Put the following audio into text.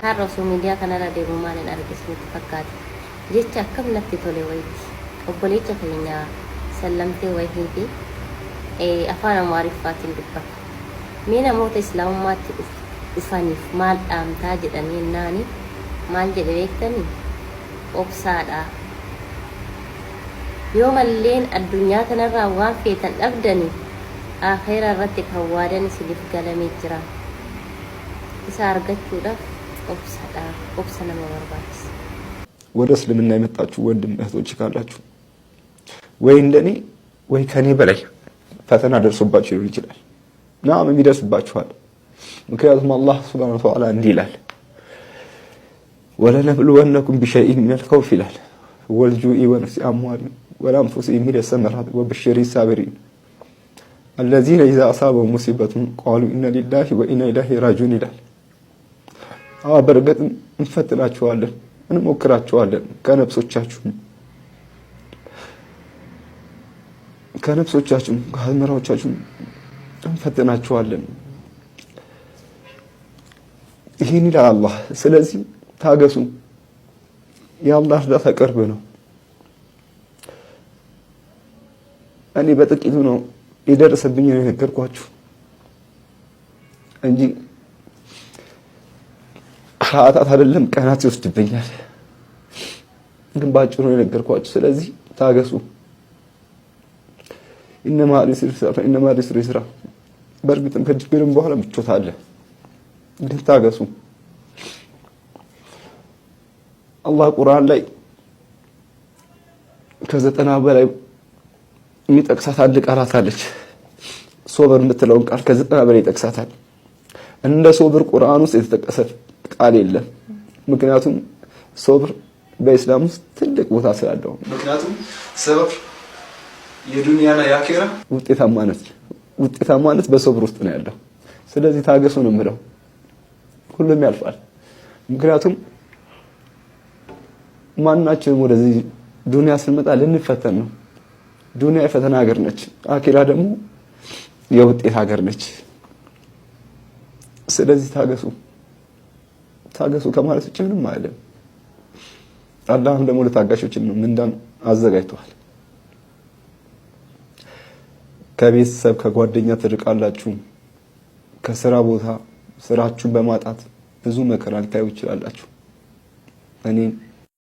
har'a osoo miidiyaa kanarra deemu maaliin argisnutti fakkaata jecha akkam natti tole wayiiti obboleecha keenya sallamtee wayiiti afaan amaariffaatiin dubbata mee namoota islaamummaatti dhufaniif maal dhaamtaa jedhanii naani maal jedhe beektanii obsaadha yoo malleen addunyaa kanarraa waan feetan dhabdanii akhiraa irratti kan waadan isiniif galamee jira isa argachuudhaaf obsa nama barbaachisa ወደ እስልምና የመጣችሁ ወንድም እህቶች ካላችሁ ወይ እንደኔ ወይ ከኔ በላይ ፈተና ደርሶባችሁ ሊሆን ይችላል ናም የሚደርስባችኋል ምክንያቱም አላህ ሱብሃነሁ ወተዓላ እንዲህ ይላል ወለነብሉወነኩም ቢሸይኢን ሚነል ኸውፍ ይላል ወልጁኢ ወነፍሲ አምዋል ወለአንፉሲሂም ሚነ ሰመራት ወበሽሪ ሳቢሪን الذين إذا أصابهم مصيبة قالوا إنا لله وإنا إليه راجعون ይላል በርግጥ እንፈትናችኋለን እንሞክራችኋለን ከነፍሶቻችሁ ከአእምሮቻችሁ እንፈትናችኋለን ይሄን ይላል አላህ ስለዚህ ታገሱ የአላህ እርዳታ ቅርብ ነው እኔ በጥቂቱ ነው የደረሰብኝ የነገርኳችሁ እንጂ ሰዓታት አይደለም ቀናት ይወስድብኛል ግን ባጭሩ ነው የነገርኳችሁ ስለዚህ ታገሱ ኢነማ ሊስሪ ይስራ በርግጥም ከችግርም በኋላ ምቾት አለ ግን ታገሱ አላህ ቁርአን ላይ ከ90 በላይ የሚጠቅሳት አንድ ቃላት አለች ሶብር የምትለውን ቃል ከ90 በላይ ይጠቅሳታል እንደ ሶብር ቁርአን ውስጥ የተጠቀሰ ቃል የለም ምክንያቱም ሶብር በእስላም ውስጥ ትልቅ ቦታ ስላለው ምክንያቱም ሶብር የዱንያና የአኺራ ውጤታማነት በሶብር ውስጥ ነው ያለው ስለዚህ ታገሱ ነው የምለው ሁሉም ያልፋል ምክንያቱም ማናችንም ወደዚህ ዱንያ ስንመጣ ልንፈተን ነው ዱንያ የፈተና ሀገር ነች አኺራ ደግሞ የውጤት ሀገር ነች ስለዚህ ታገሱ ከማለት ውጭ ምንም አይደለም አላህም ደግሞ ለታጋሾች ምንዳን አዘጋጅቷል ከቤተሰብ ከጓደኛ ትርቃላችሁ ከስራ ቦታ ስራችሁን በማጣት ብዙ መከራ ልታዩ ይችላልላችሁ እኔ